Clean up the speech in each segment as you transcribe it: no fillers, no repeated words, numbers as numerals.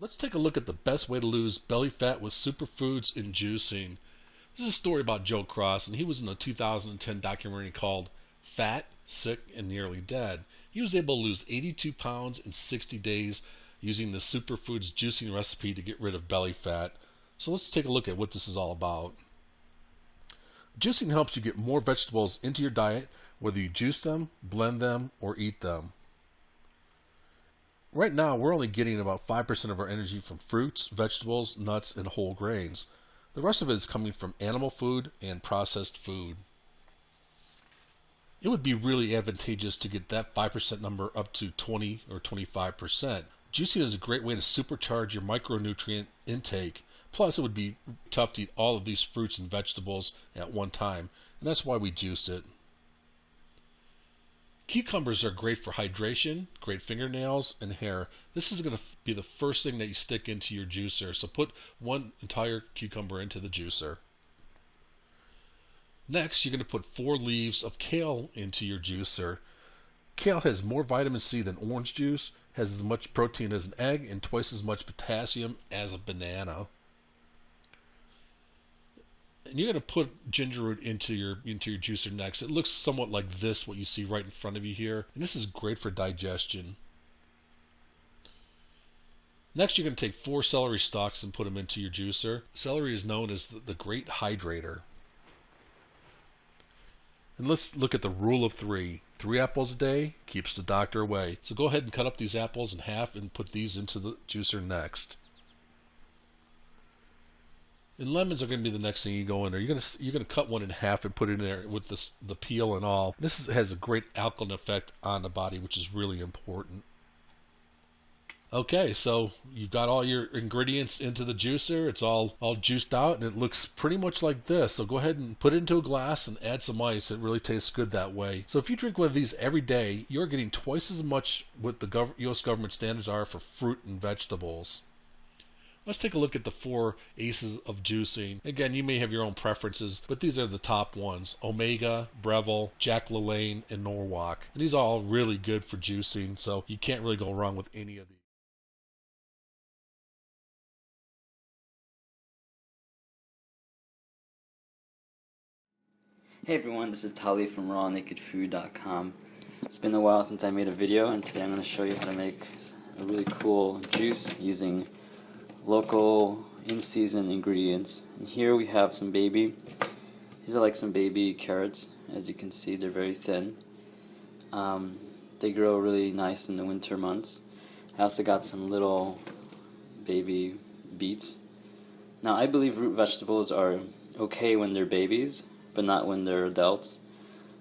Let's take a look at the best way to lose belly fat with superfoods and juicing. This is a story about Joe Cross, and he was in a 2010 documentary called Fat, Sick, and Nearly Dead. He was able to lose 82 pounds in 60 days using the superfoods juicing recipe to get rid of belly fat. So let's take a look at what this is all about. Juicing helps you get more vegetables into your diet, whether you juice them, blend them, or eat them. Right now, we're only getting about 5% of our energy from fruits, vegetables, nuts, and whole grains. The rest of it is coming from animal food and processed food. It would be really advantageous to get that 5% number up to 20 or 25%. Juicing is a great way to supercharge your micronutrient intake. Plus, it would be tough to eat all of these fruits and vegetables at one time, and that's why we juice it. Cucumbers are great for hydration, great fingernails, and hair. This is going to be the first thing that you stick into your juicer, so put one entire cucumber into the juicer. Next, you're going to put 4 leaves of kale into your juicer. Kale has more vitamin C than orange juice, has as much protein as an egg, and twice as much potassium as a banana. And you're going to put ginger root into your juicer next. It looks somewhat like this, what you see right in front of you here. And this is great for digestion. Next, you're going to take 4 celery stalks and put them into your juicer. Celery is known as the great hydrator. And let's look at the rule of 3. 3 apples a day keeps the doctor away. So go ahead and cut up these apples in half and put these into the juicer next. And lemons are going to be the next thing you go in there. You're going to cut one in half and put it in there with the peel and all. This has a great alkaline effect on the body, which is really important. Okay, so you've got all your ingredients into the juicer. It's all juiced out, and it looks pretty much like this. So go ahead and put it into a glass and add some ice. It really tastes good that way. So if you drink one of these every day, you're getting twice as much what the U.S. government standards are for fruit and vegetables. Let's take a look at the 4 aces of juicing. Again, you may have your own preferences, but these are the top ones: Omega, Breville, Jack LaLanne, and Norwalk. And these are all really good for juicing, so you can't really go wrong with any of these. Hey everyone, this is Tali from rawnakedfood.com. It's been a while since I made a video, and today I'm going to show you how to make a really cool juice using local in-season ingredients. And here we have some these are like some baby carrots. As you can see, they're very thin. They grow really nice in the winter months. I also got some little baby beets. Now I believe root vegetables are okay when they're babies, but not when they're adults,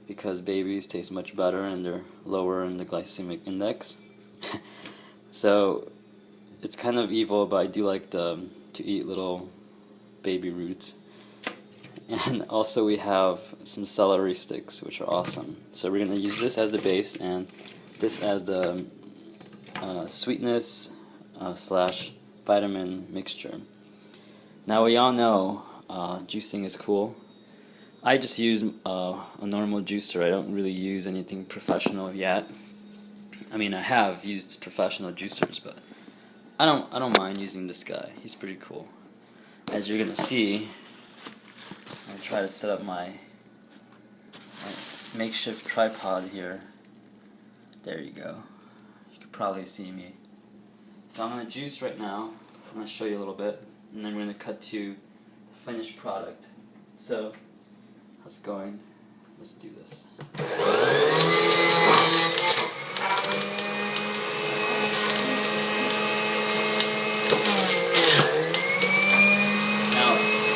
because babies taste much better and they're lower in the glycemic index. So it's kind of evil, but I do like to eat little baby roots. And also we have some celery sticks, which are awesome. So we're going to use this as the base and this as the sweetness slash vitamin mixture. Now we all know juicing is cool. I just use a normal juicer. I don't really use anything professional yet. I mean, I have used professional juicers, but I don't mind using this guy. He's pretty cool. As you're gonna see, I try to set up my makeshift tripod here. There you go. You can probably see me. So I'm gonna juice right now. I'm gonna show you a little bit, and then we're gonna cut to the finished product. So, how's it going? Let's do this.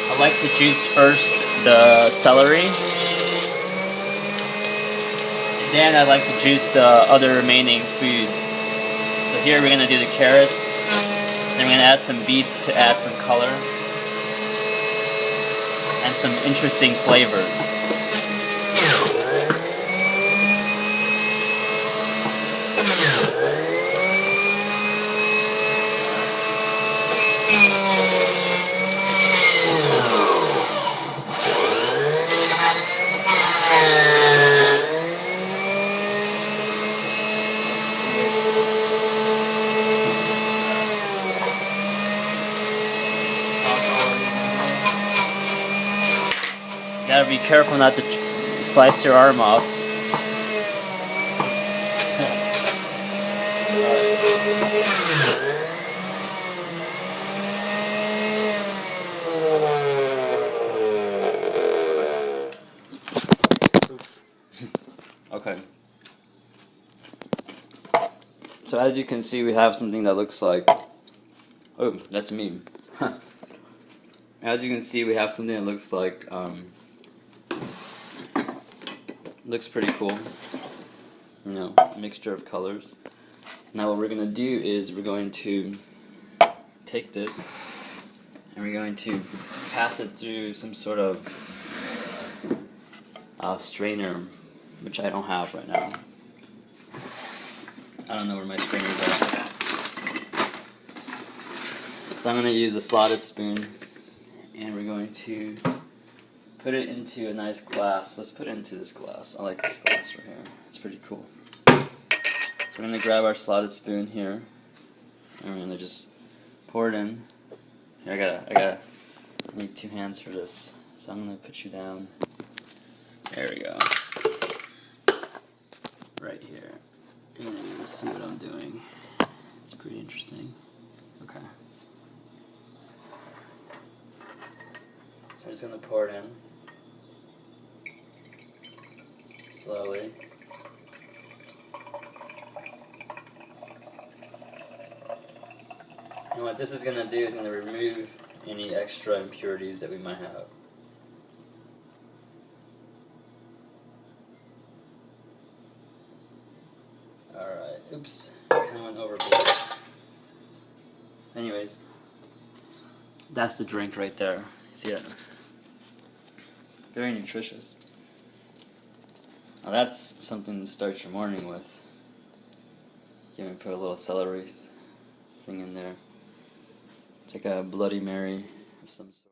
I like to juice first the celery, and then I like to juice the other remaining foods. So here we're going to do the carrots, then we're going to add some beets to add some color, and some interesting flavors. gotta be careful not to slice your arm off. Okay. So as you can see, we have something that looks like... Oh, that's me. As you can see, we have something that looks like... looks pretty cool. You know, mixture of colors. Now what we're going to do is we're going to take this and we're going to pass it through some sort of strainer, which I don't have right now. I don't know where my strainers are. So I'm going to use a slotted spoon and we're going to put it into a nice glass. Let's put it into this glass. I like this glass right here. It's pretty cool. So we're going to grab our slotted spoon here and we're going to just pour it in. Here, I need 2 hands for this. So I'm going to put you down. There we go. Right here. And then you'll see what I'm doing. It's pretty interesting. Okay. So I'm just going to pour it in. Slowly. And what this is going to do is going to remove any extra impurities that we might have. Alright, oops, kind of went overboard. Anyways, that's the drink right there. See it? Very nutritious. Now that's something to start your morning with. You can put a little celery thing in there. It's like a Bloody Mary of some sort.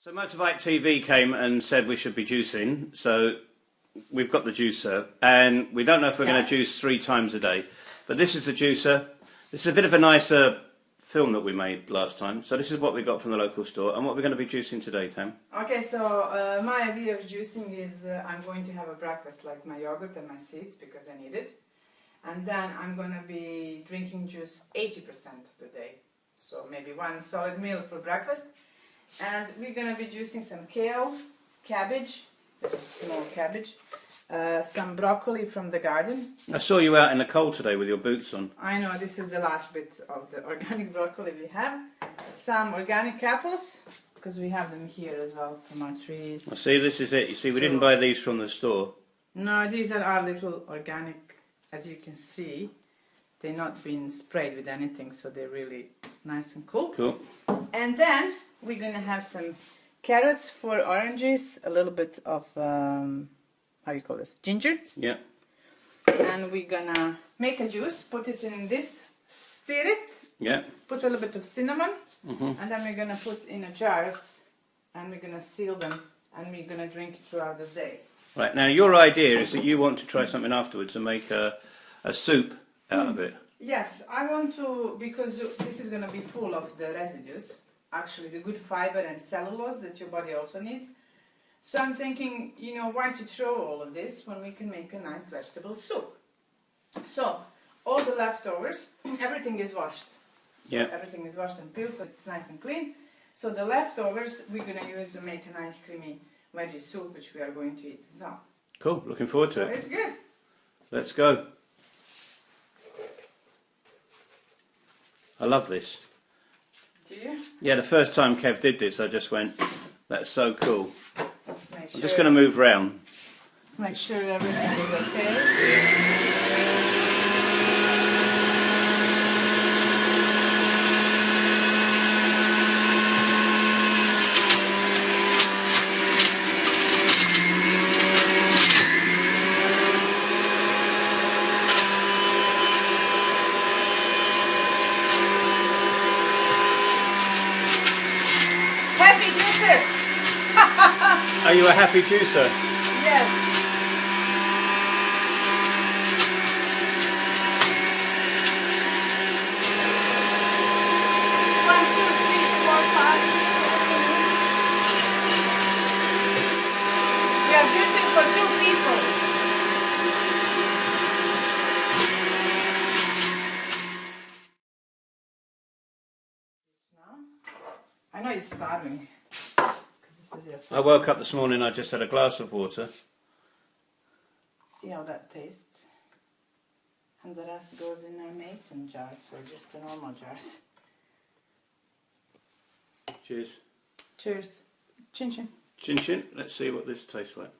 So Motorbike TV came and said we should be juicing, so we've got the juicer, and we don't know if we're going to juice 3 times a day. But this is the juicer. This is a bit of a nicer film that we made last time. So this is what we got from the local store, and what we're going to be juicing today, Tam. Okay, so my idea of juicing is I'm going to have a breakfast like my yogurt and my seeds because I need it. And then I'm going to be drinking juice 80% of the day. So maybe 1 solid meal for breakfast. And we're going to be juicing some kale, cabbage, this is small cabbage, some broccoli from the garden. I saw you out in the cold today with your boots on. I know, this is the last bit of the organic broccoli we have. Some organic apples, because we have them here as well from our trees. I see, this is it. You see, we didn't buy these from the store. No, these are our little organic, as you can see. They've not been sprayed with anything, so they're really nice and cool. Cool. And then we're going to have some carrots, 4 oranges, a little bit of, how you call this, ginger. Yeah. And we're going to make a juice, put it in this, stir it, Yeah. put a little bit of cinnamon, and then we're going to put in a jars, and we're going to seal them, and we're going to drink it throughout the day. Right, now your idea is that you want to try something afterwards and make a soup out of it. Yes, I want to, because this is going to be full of the residues, actually the good fiber and cellulose that your body also needs. So I'm thinking, you know, why to throw all of this when we can make a nice vegetable soup? So, all the leftovers, everything is washed. So Yeah. everything is washed and peeled, so it's nice and clean. So the leftovers we're going to use to make a nice creamy veggie soup, which we are going to eat as well. Cool, looking forward to it. It's good. Let's go. I love this. Do you? Yeah, the first time Kev did this, I just went, that's so cool. Let's make sure. I'm just going to move round. Let's make sure everything is okay. Happy juicer! Are you a happy juicer? Yes. for 2 people. I know you're starving. This is your first I woke up this morning, I just had a glass of water. See how that tastes. And the rest goes in mason jars or just the normal jars. Cheers. Cheers. Chin chin. Chin chin. Let's see what this tastes like.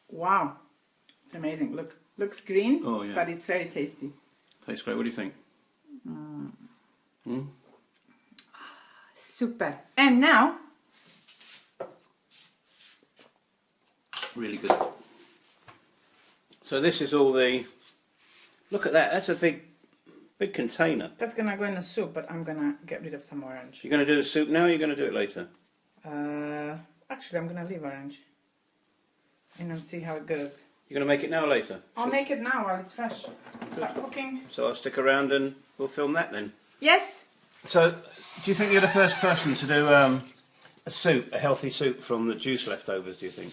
Wow. It's amazing. Looks green, Oh, yeah. but it's very tasty. Tastes great. What do you think? Super. And now, Really good. So this is all the... Look at that. That's a big container. that's gonna go in the soup, but I'm gonna get rid of some orange. You're going to do the soup now, or you're going to do it later? Actually, I'm gonna leave orange. And then see how it goes. You're going to make it now or later? I'll make it now while it's fresh. Start cooking. So I'll stick around and we'll film that then. Yes. So, do you think you're the first person to do a soup, a healthy soup from the juice leftovers, do you think?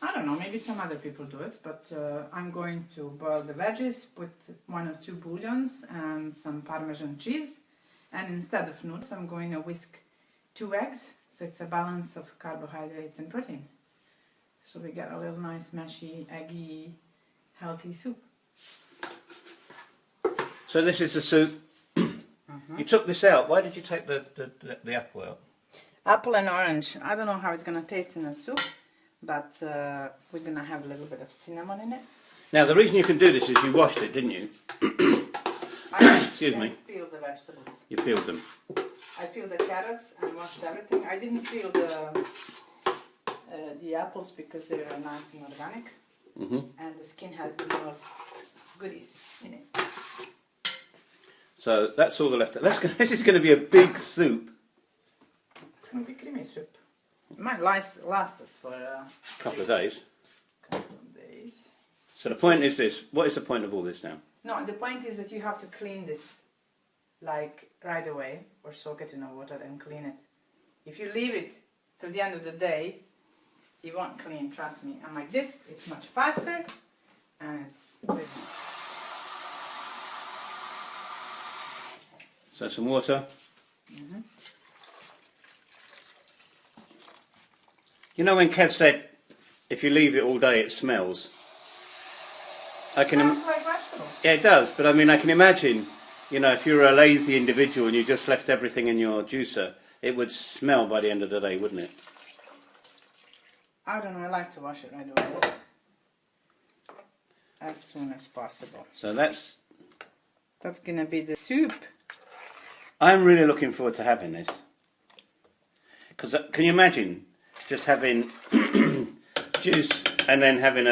I don't know, maybe some other people do it, but I'm going to boil the veggies, put 1 or 2 bouillons and some Parmesan cheese. And instead of noodles, I'm going to whisk 2 eggs, so it's a balance of carbohydrates and protein. So we get a little nice, mashy, eggy, healthy soup. So this is the soup. You took this out. Why did you take the apple out? Apple and orange. I don't know how it's going to taste in the soup, but we're going to have a little bit of cinnamon in it. Now, the reason you can do this is you washed it, didn't you? Excuse me. I peeled the vegetables. You peeled them. I peeled the carrots and washed everything. I didn't peel the apples because they're nice and organic. And the skin has the most goodies in it. So that's all the left. This is going to be a big soup. It's going to be creamy soup. It might last us for a Couple of days. couple of days. So the point is this. What is the point of all this now? No, the point is that you have to clean this like right away or soak it in the water and clean it. If you leave it till the end of the day, you won't clean, trust me. And like this, it's much faster and it's good. So some water. You know when Kev said, if you leave it all day it smells? I can. Smells like vegetables. Yeah, it does. But I mean, I can imagine, you know, if you were a lazy individual and you just left everything in your juicer, it would smell by the end of the day, wouldn't it? I don't know, I like to wash it right away. As soon as possible. So that's... That's gonna be the soup. I'm really looking forward to having this. Because can you imagine just having juice and then having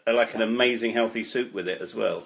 like an amazing healthy soup with it as well?